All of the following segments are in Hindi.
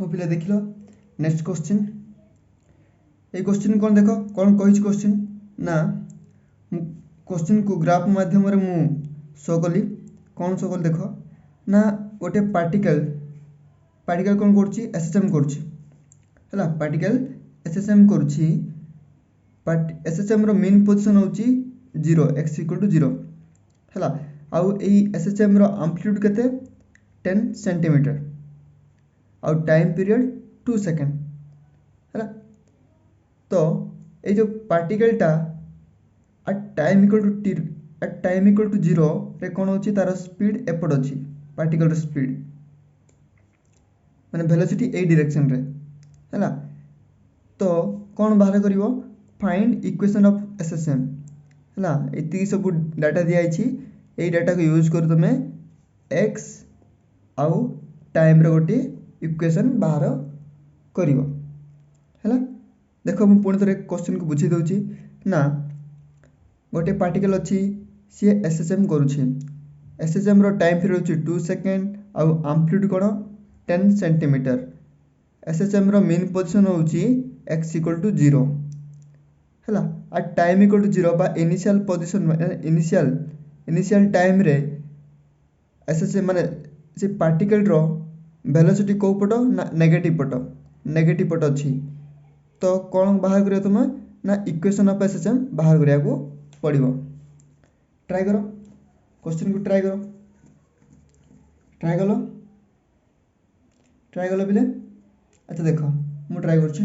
हो पिला देखिल नेक्स्ट क्वेश्चन ये क्वेश्चन कौन देख कौन कही क्वेश्चन ना क्वेश्चन को ग्राफ माध्यम रे मु शो कली कौन शो कली देख ना गोटे पार्टिकल पार्टिकल कौन करछि एसएसएम करछि हला पार्टिकल एसएसएम करछि एसएसएम रो मीन पोजीशन होछि 0 x = 0 हला आउ एई एसएसएम रो एम्पलीट्यूड केते 10 सेंटीमीटर आउ टाइम पीरियड 2 सेकंड हला तो ए जो पार्टिकल टा एट टाइम इक्वल टू 0 रे कोन होछि तार स्पीड एपड अछि पार्टिकल रो स्पीड माने वेलोसिटी ए डायरेक्शन रे हला तो कोन बाहर करिवो फाइंड इक्वेशन ऑफ एसएसएम हला एति सब डाटा दिया आइछि ए डाटा को यूज कर तमे x आउ टाइम रो गोटी इक्वेशन बाहर करिवो हला देखो मु पुणी थरे क्वेश्चन को बुझी दउची ना गोटे पार्टिकल अछि सी एसएसएम करूछि एसएसएम रो टाइम पीरियड होछि 2 सेकंड आउ एम्पलीट्यूड कोन 10 सेंटीमीटर एसएसएम रो मीन पोजीशन होछि x = 0 हला आ टाइम = 0 बा इनिशियल पोजीशन इनिशियल टाइम रे एसएसएम माने से पार्टिकल रो वेलोसिटी को पटो ना नेगेटिव पटो अछि तो कौन बाहर करियो तुम ना इक्वेशन ऑफ एसएसएम बाहर करिया को पड़िबो ट्राई करो क्वेश्चन को ट्राई करो बिले अच्छा देखो मु ट्राई करछि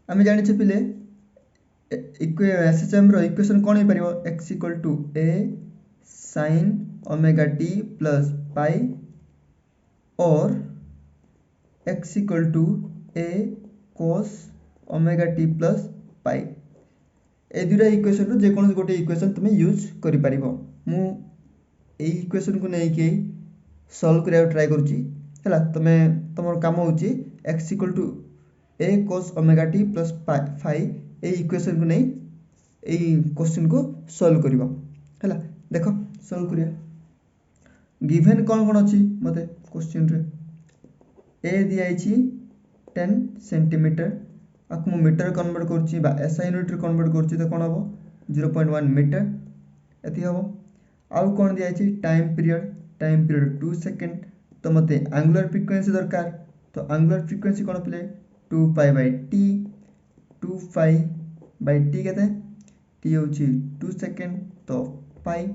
आमे जानि छ पिले एसएसएम रो इक्वेशन कोन हे परिबो x = a sin omega t plus pi और x = a cos omega t plus pi ए दुरा इक्वेशन रो जे कोन गोटे इक्वेशन तुमे यूज करि परिबो मु ए इक्वेशन को नै के सॉल्व करिया ट्राई करछि हला तमे तमर काम होछि x = a cos omega t plus phi A equation को नै ए क्वेश्चन को सॉल्व करिबो हला देखो सॉल्व करिया गिवन कौन कौन अच्छी मते क्वेश्चन रे ए दिया 10 सेंटीमीटर आकु मु मीटर कन्वर्ट करछि बा एसआई यूनिट रे कन्वर्ट करछि तो कोन हबो 0.1 मीटर एति हबो आउ कोन दिया टाइम पीरियड 2 सेकंड तो मते एंगुलर फ्रीक्वेंसी दरकार तो angular frequency cone play 2 pi by T 2 pi by T केते टी होछि 2 सेकंड तो पाई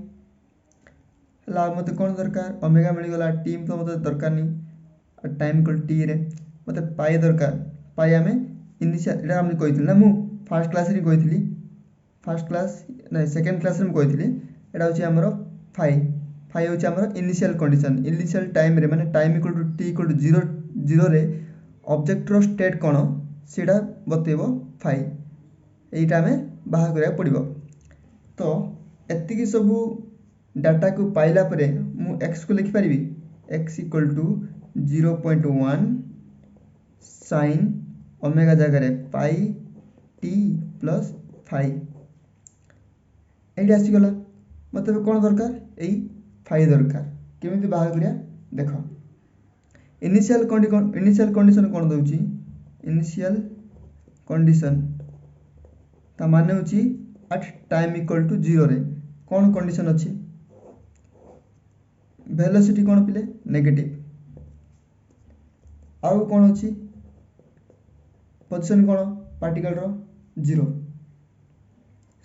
ला मते कोन दरकार ओमेगा मिल गला टी तो मते दरकार नहीं टाइम इक्वल टी रे मते पाई दरकार पाई हमें इनिशियल एटा हम कहिथिल ना मु फर्स्ट क्लास रे कहिथिली फर्स्ट क्लास नै सेकंड क्लास रे कहिथिली एटा होछि हमरो फाई होछि हमरो इनिशियल कंडीशन इनिशियल टाइम रे माने time equal to T equal to 0 रे ऑब्जेक्ट रो स्टेट कोन सेटा बतेबो फाई एटा हमें बाहर करिया पड़िबो तो एति की सब डाटा को पाइला परे मु x को लिखि परिबी x = 0.1 sin ओमेगा जगह रे पाई t plus phi एडी आसी गला मतलब कोन दरकार एई phi दरकार केमिति बाहर करिया देखो इनिशियल कंडीशन कोन दउची इनिशियल कंडीशन ता माने होची एट टाइम इक्वल टू 0 रे कोन कंडीशन अछि वेलोसिटी कोन पिले नेगेटिव आउ कोन अछि पोजीशन कोन पार्टिकल रो 0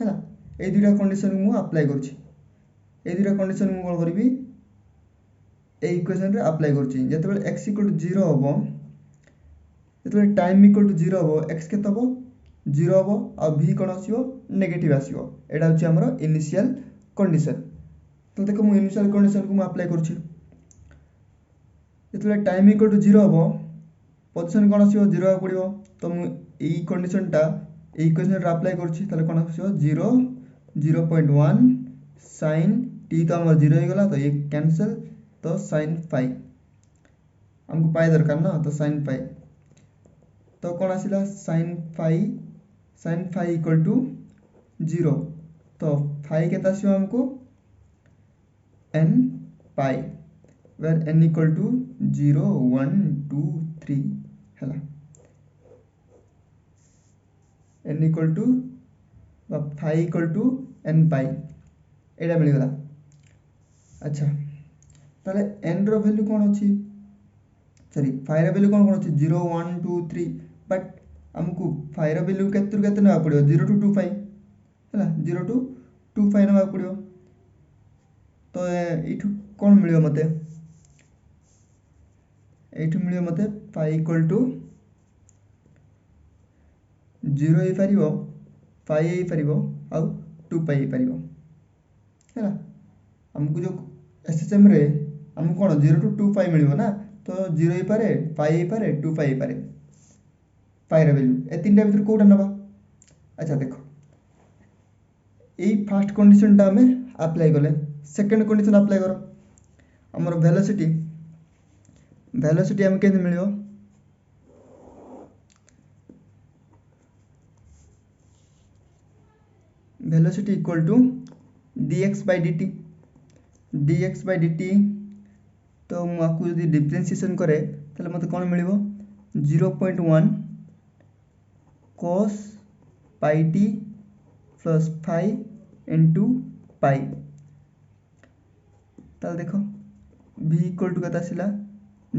हैला ए दुटा कंडीशन मु अप्लाई करछि ए दुटा कंडीशन मु कोन करबी ए इक्वेशन रे अप्लाई करछि जेतेबेले x = 0 हबो जेतेबेले टाइम इक्वल टू 0 हबो x केते हबो 0 हबो आ v कोन आसीबो नेगेटिव आसीबो एडा होछि हमरो इनिशियल कंडीशन तो देखो मु इनिशियल कंडीशन को मु अप्लाई करछि जेतेबेले टाइम इक्वल टू 0 हबो पोजीशन कोन आसीबो 0 आ पड़िबो तो मु ए कंडीशन टा ए इक्वेशन रे अप्लाई करछि ताले कोन आसीबो 0.1 sin t तो हमर 0 हो गला तो ये कैंसिल तो sin phi हमको पाई दरकार ना तो sin phi तो कोन आसीला sin phi इक्वल टू 0 तो phi केता आसीबो हमको n pi where n equal to 0 1 2 3 है n equal to phi equal to n pi एटा मिलगला। अच्छा ताले n रो वैल्यू कौन अच्छी सॉरी फाइ रो वैल्यू कौन अच्छी 0 1 2 3 बट हमको फाइ रो वैल्यू केते ना पड़ियो 0 to 2 5 है 0 to 2 5 ना पड़ियो तो एठू कौन मिलियो मते एठू मिलियो मते फाइ इक्वल टू 0 हे परिबो फाइ हे परिबो आ 2 पाई हे परिबो है हमको जो एसएसएम रे हमको कौन 0 to 2 5 मिलियो ना तो 0 हे पारे फाइ हे पारे 2 पाई हे पारे फाइ रो वैल्यू ए तीनटा भीतर कोटा नबा। अच्छा देखो यही फर्स्ट कंडीशन टा हमें अप्लाई कले सेकंड कंडीशन अप्लाई करो हमर वेलोसिटी हम केन मिलियो velocity equal to dx by dt तो मुझे जब डिफरेंशिएशन करे ताले मते कौन मिलिबो 0.1 cos pi t plus phi into pi ताले देखो v इक्वल टू कता आसिला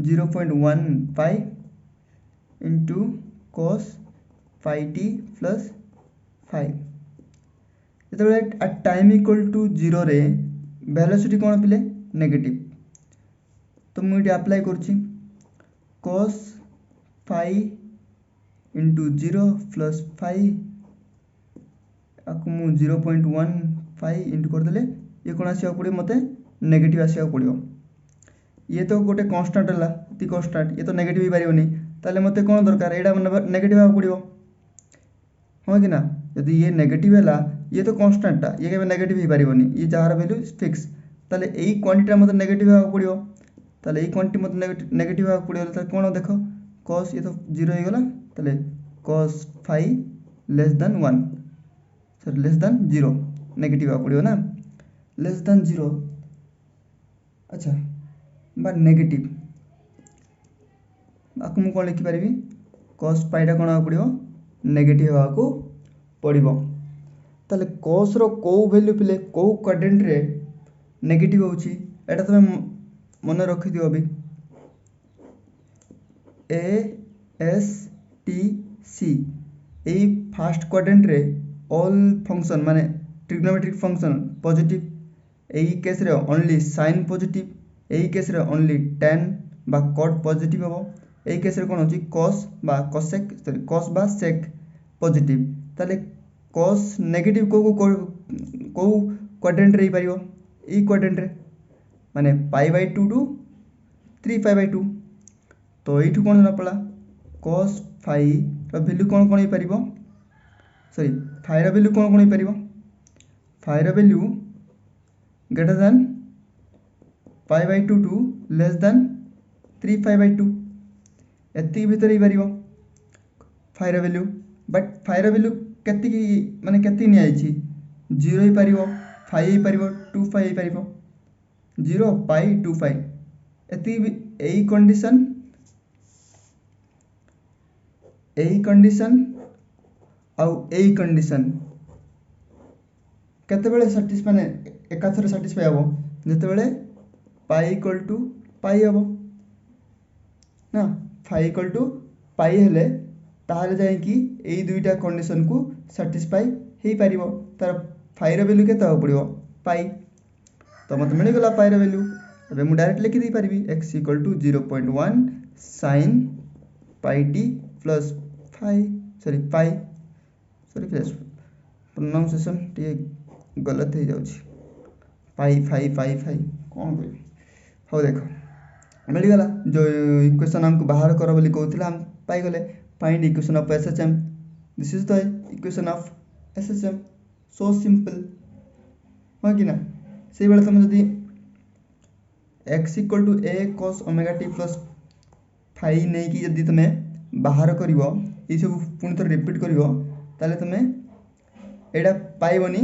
0.1 pi into cos pi t plus phi जो एट टाइम इक्वल टू 0 रे वेलोसिटी कौन पिले नेगेटिव तो मुझे apply करुच्ची cos phi into 0 plus phi आपको मु 0.1 phi into कर देले ये कौन आसिया पड़ियो मते नेगेटिव आसिया पड़ियो ये तो गोटे कांस्टेंट हला ती कांस्टेंट ये तो नेगेटिव ही पारिबो नहीं ताले मते कौन दरकार एडा नेगेटिव आ पड़ियो हो कि ना यदि ये नेगेटिव है ये तो कांस्टेंट टा ये के नेगेटिव ही पारिबोनी ये जहार वैल्यू फिक्स ताले एई क्वांटिटी मते नेगेटिव आ पड़ियो ताले एई क्वांटिटी मते नेगेटिव आ पड़ियो ताले कोन देखो cos ये तो 0 हो गला ताले cos phi less than 1 sorry less than 0 negative आ पड़ियो ना लेस देन 0 अच्छा बा नेगेटिव आकु मु कोन लिखि परिबी cos phi टा कोन आ पड़ियो नेगेटिव आ को पड़िबो ताले cos रो को वैल्यू पिले को क्वाड्रेंट रे नेगेटिव होची एटा तमे मन रखि दियो अभी ए एस टी सी ए फर्स्ट क्वाड्रेंट रे ऑल फंक्शन माने ट्रिग्नोमेट्रिक फंक्शन पॉजिटिव ए केस रे ओनली sin पॉजिटिव ए केस रे ओनली tan बा cot पॉजिटिव हो ए केस रे कोन होची cos बा cosec सॉरी cos बा sec पॉजिटिव ताले cos नेगेटिव को क्वाड्रेंट रे पारियो ई क्वाड्रेंट रे माने pi by 2 to 3 pi by 2 तो एठू कोन ना पड़ा cos phi रो वैल्यू कोन कोन हे पारिबो सॉरी phi रो वैल्यू कोन कोन हे पारिबो phi रो value greater than pi by 2 to less than 3 pi by 2 एति भीतर हे पारिबो phi रो वैल्यू बट phi रो वैल्यू केति माने केति नि आइछि 0 हे पारिबो phi हे पारिबो 2 phi हे पारिबो 0 pi 2 phi एति एई कंडीशन आउ एई कंडीशन केते बेले सैटिस्फाई माने एकाथरे सैटिस्फाई हबो जते बेले pi इक्वल टू pi हबो ना phi इक्वल टू pi हेले ताहले जाय कि एई दुईटा कंडीशन को सैटिस्फाई हे पारिबो तार phi रो वैल्यू केते हो पड़ियो pi तो मत मिल गला pi रो वैल्यू अब मु डायरेक्ट लिखि दी पारिबी x equal to 0.1 sin pi t plus phi sorry pi sorry plus pronunciation टी गलत हे जाउछि pi phi कोन कहि हो देखो मिल गला जो इक्वेशन हमको बाहर करो बोली कहउथिला हम पाई गले find equation of SHM this is the equation of SHM so simple हो कि ना से बेले तुम जदी x equal to a cos omega t plus phi नै कि जदी तुमे बाहर करिवो ई सब पुनी तो रिपीट करिवो ताले तुमे एडा पाइबोनी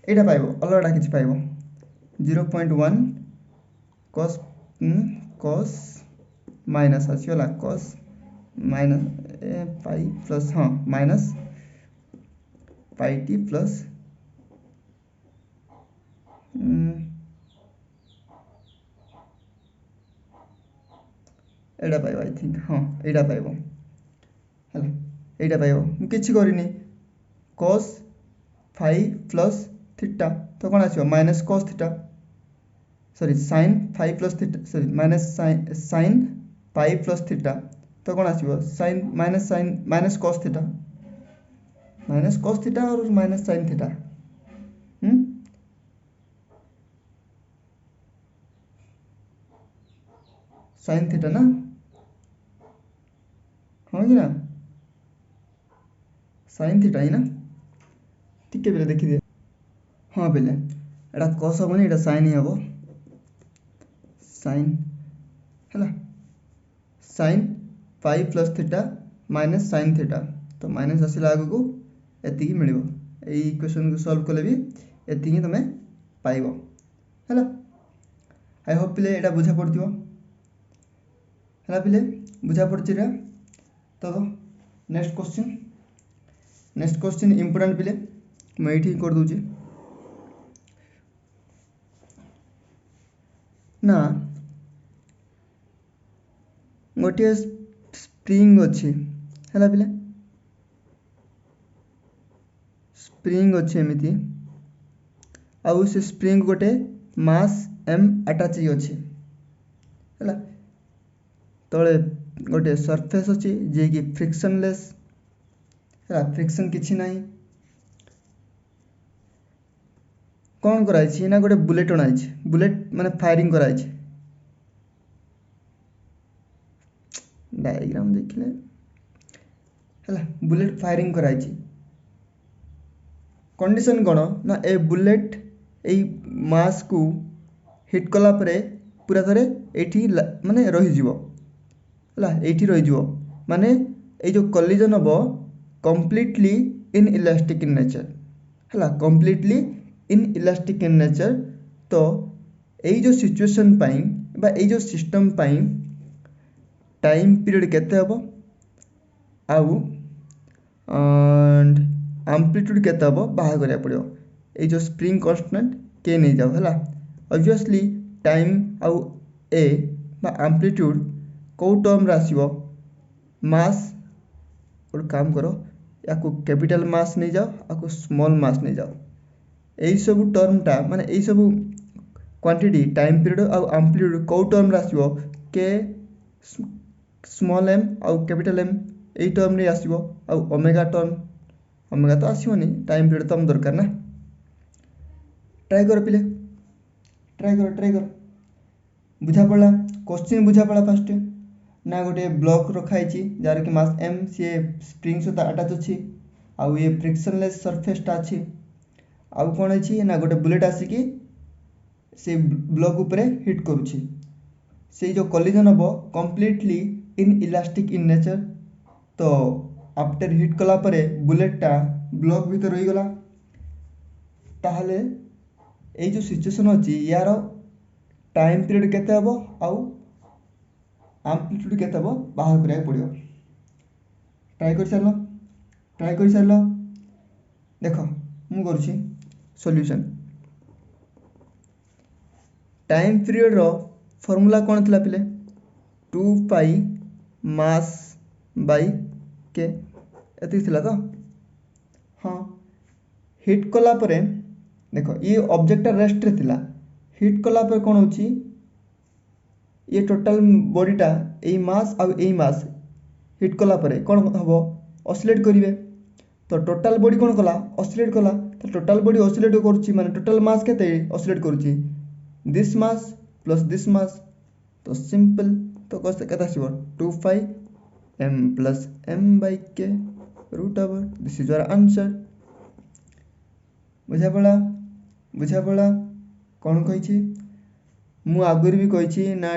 एडा पाइबो अलगडा किछ पाइबो 0.1 cos कॉस माइनस आसीगला कॉस माइनस पाई प्लस हाँ माइनस पाई टी प्लस एटा पाइब आई थिंक हाँ एटा पाइब है एटा पाइब किसी करनी कॉस फाइ प्लस थीटा तो कौन आसो minus cos theta sorry sine phi plus theta sorry minus sine pi plus theta तो कौन आसो साइन माइनस कॉस थीटा और minus sine theta sine theta ना हाँ कि ना साइन थीटा ही ना ठीक है देखी दिए हाँ बेले एटा कॉस हेनी एटा साइन ही हम साइन है sign pi plus theta minus sine theta तो माइनस आसला आग को एति मिल इक्वेशन को सॉल्व कले भी एति तुम पाइब है आई होप पिले एटा बुझा पड़ो है पिले बुझा पड़ी तो नेक्स्ट क्वेश्चन इंपोर्टेंट पिले मुझे कर दूची ना गोटे स्प्रिंग अच्छी है पिले स्प्रिंग अच्छी एमती आउ से स्प्रिंग गोटे मास एम अटैच अच्छी है तले गोटे सरफेस अच्छी जे कि फ्रिक्शनलेस है फ्रिक्शन किसी ना कौन कराई ना गोटे बुलेट अणाई बुलेट माने फायरिंग कराई डायग्राम देखिले है बुलेट फायरिंग कराई कंडीशन कौन ना ए बुलेट ए मास को हिट कला परे पूरा थरे एठी माने रही जीवो है एठी रही जीवो माने ए जो कॉलिजन हबो completely inelastic in nature है completely inelastic in nature तो यही जो सिचुएशन पाई बा यही जो सिस्टम पाई टाइम पीरियड केते हबो आउ एम्पलीट्यूड केते हबो बाहर करिया पड़ियो ए जो स्प्रिंग कांस्टेंट के नहीं जाओ है ऑब्वियसली टाइम आउ ए बा एम्पलीट्यूड को टर्म रे आसीबो मास और काम करो या को कैपिटल मास नहीं जाओ या को स्मॉल मास नहीं जाओ यही सब टर्मटा माने यही सब क्वांटिटी टाइम पीरियड आउ एम्पलीट्यूड को टर्म रे आसीबो के स्मॉल एम आउ कैपिटल एम यही टर्म रे आसीबो आउ ओमेगा टर्म ओमेगा तो आसीबोनी टाइम पीरियड तो हम दरकार ना ट्राई करो पिले ट्राई करो बुझा पड़ा क्वेश्चन बुझा पड़ा फास्ट ना गोटे ब्लॉक रखाई जार कि मास एम सी स्प्रिंग सहित अटैच अच्छी आउ ये फ्रिक्शनलेस सरफेसटा अच्छी आउ कौन है ना गोटे बुलेट आसिकी से ब्लॉक उपरे हिट करुच्छी से जो कॉलिजन हम completely inelastic in nature तो आफ्टर हिट कला परे बुलेटटा ब्लॉक भीतर रही गला ताहले ए जो सिचुएशन अच्छी यार टाइम पीरियड केते हबो आउ एम्पलीट्यूड केते हबो बाहर करिया पड़ियो ट्राई कर सारलो देखो मु करूची सॉल्यूशन टाइम पीरियड रो फॉर्मूला कौन थिला पिले 2 पाई मास बाई के एति थिला तो हाँ हिट कला परे देखो ये ऑब्जेक्ट रेस्ट रे थिला हिट कला परे कौन होची ये टोटल बॉडीटा ए मास आ ए मास हिट कला परे कौन हबो ऑसिलेट करिवे तो टोटल बॉडी कौन कला ऑसिलेट कला तो टोटल बॉडी ऑसिलेट करूची माने टोटल मास केते ऑसिलेट करूची this mass plus this mass तो सिंपल तो कसे केता आसीबो 2 pi m plus m by k root over this is your answer बुझा पड़ा कौन कही मु आगुरी भी कही ना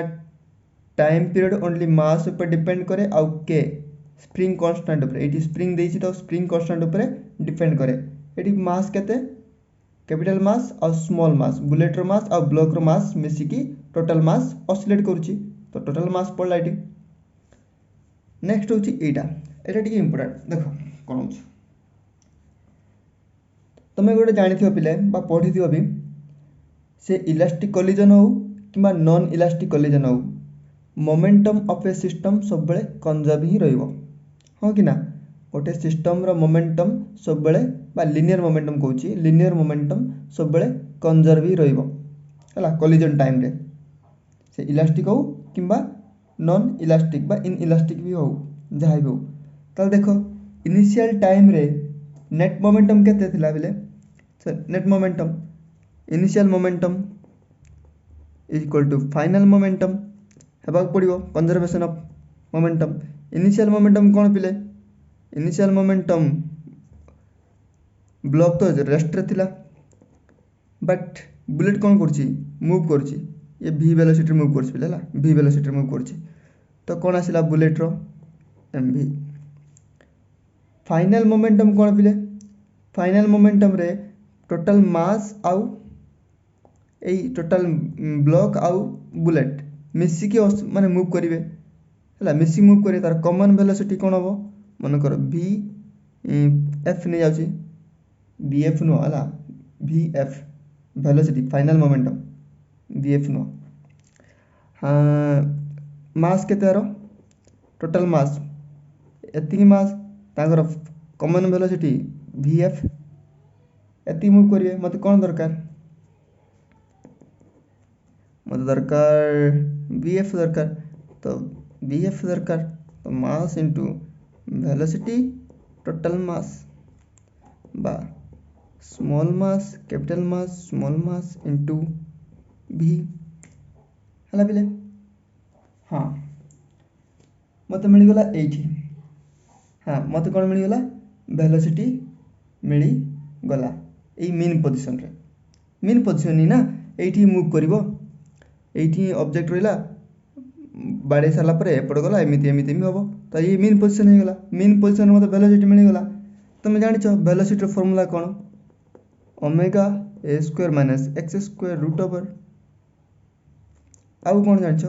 टाइम पीरियड ओनली मास ऊपर डिपेंड करे आउ के स्प्रिंग कांस्टेंट ऊपर एटी स्प्रिंग देछि तो स्प्रिंग कांस्टेंट ऊपर डिपेंड करे एटी मास केते कैपिटल मास और स्मॉल मास बुलेट मास और ब्लॉक मास मिसिकी टोटल मास ऑसिलेट करुच्ची तो टोटल मास पड़ला ये नेक्स्ट हूँ यहाँ टे इम्पोर्टाट देख कौन हो तुम गोटे जानी पिले पढ़ी भी से इलास्टिक कोलिजन हो कि नॉन इलास्टिक कोलिजन हो मोमेंटम ऑफ ए सिस्टम सब बड़े कंजर्व ही रहिबो हाँ कि ना गोटे सिस्टम रो मोमेंटम सब बड़े लिनियर मोमेंटम कहूँ लिनियर मोमेंटम सब बड़े कंजर्व ही रहिबो है कोलिजन टाइम रे से इलास्टिक हो कि नॉन इलास्टिक इन इलास्टिक भी हो जहाँ भी हो ताल देख इनिशियल टाइम रे नेट मोमेंटम केते थिला बिले net momentum initial momentum equal to final momentum हेबाक पड़िबो conservation of momentum initial momentum कौन पिले इनिशियल मोमेंटम ब्लॉक तो रेस्ट रे थिला बट बुलेट कौन करछि मूव करछि ये v वेलोसिटी मूव करछि पिले ला v वेलोसिटी मूव करछि तो कौन आसिला बुलेट रो mv फाइनल मोमेंटम कौन पिले फाइनल मोमेंटम रे टोटल मास आउ ए टोटल ब्लॉक आउ बुलेट मिसिकी माने मूव करिवे हला मिसिकी मूव करे तार कॉमन वेलोसिटी कोन हो मन कर v f ने जाउची vf नो हला vf velocity final momentum vf नो हां मास केते आरो टोटल मास एतिकी मास ताकर कॉमन वेलोसिटी vf एति मूव करिवे मते कोन दरकार मते दरकार vf दरकार तो vf दरकार तो mass into velocity total mass बा small mass capital mass small mass into v हला बिले हाँ मते मिली गला एठी हाँ मते कोन मिली गला वेलोसिटी मिली गला ए मेन पोजीशन रे मेन पोजीशन ही ना एठी मूव करिवो एठी ऑब्जेक्ट रहिला बाड़े साला पर एपड़ गला एमिति एमिति भी हबो तो ये मेन पोजीशन हे गला मेन पोजीशन मते वेलोसिटी मिली गला तुम जानिछ वेलोसिटी फार्मूला कोन omega a square minus x square root over आउ कोन जानिछ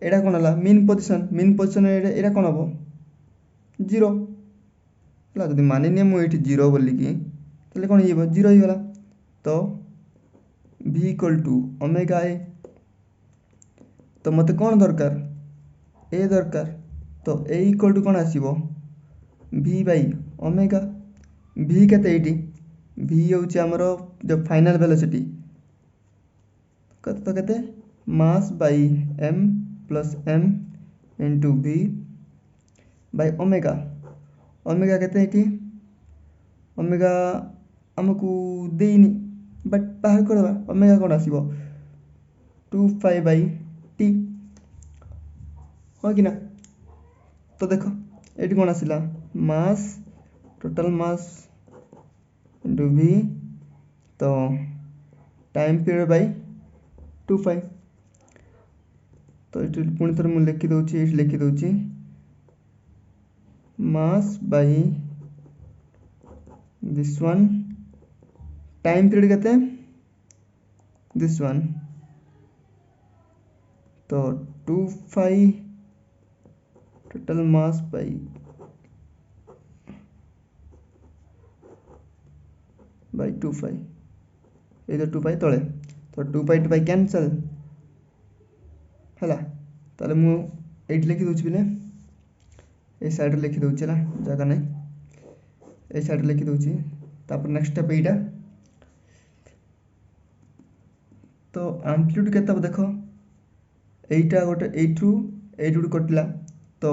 एडा कोन हला मेन पोजीशन एडा कोन हबो 0 हला जदि मानि ने मु एठी 0 बोली की तले कोन हिबो 0 ही गला तो v equal to omega a तो मते कोन दरकार a दरकार तो a इक्वल टू कोन आसीबो v बाय ओमेगा v केते एठी v होउची हमरो जो फाइनल वेलोसिटी कत तो केते mass by m plus m into v bye omega omega केते एठी ओमेगा हमकु देइनी बट बाहर करबा ओमेगा कोन आसीबो 2 बाय t हो कि ना तो देखो एठी कोन आसिला mass total mass into v तो टाइम पीरियड बाय 2 तो एठी पुणी थर मु लिखि दोची एठी लिखि दोची mass by this one time period केते दिस वन तो 2 टोटल मास बाय बाय 2 ये तो 2 तले तो 2 कैंसल हला ताले मु एट लिखि दोछि बिले ए साइड लिखि दोछि ना जगह नै ए साइड लिखि दोछि तापर नेक्स्ट स्टेप एटा तो एम्पलीट्यूड केते देखो एटा गोटे एठू एठू कटला तो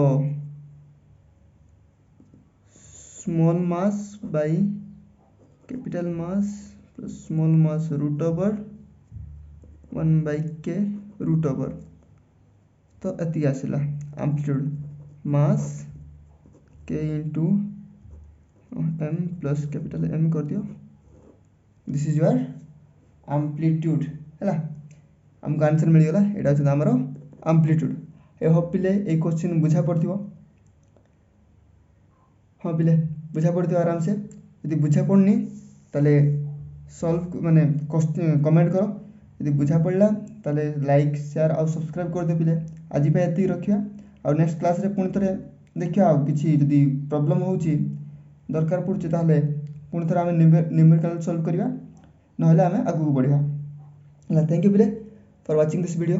small mass by capital mass plus small mass root over 1/k root over तो एति आसिला amplitude mass k into m plus capital M कर दियो दिस इज योर एम्पलीट्यूड हैला हमको आंसर मिल गला एटा छ हमरो एम्पलीट्यूड ए होप पिले ए क्वेश्चन बुझा पड़थिबो हां पिले बुझा पड़थिबो आराम से यदि बुझा पड़नी ताले सॉल्व माने कमेंट करो यदि बुझा पड़ला ताले लाइक शेयर और सब्सक्राइब कर दे पिले आज पे एति रखिया और नेक्स्ट क्लास रे पुणी थरे देखिया आ किछि यदि प्रॉब्लम होउची दरकार पड़ुची ताले पुणी थरे आमे न्यूमेरिकल सॉल्व करिया नहले आमे आगु बढ़िया थैंक यू पिले फॉर वाचिंग दिस वीडियो।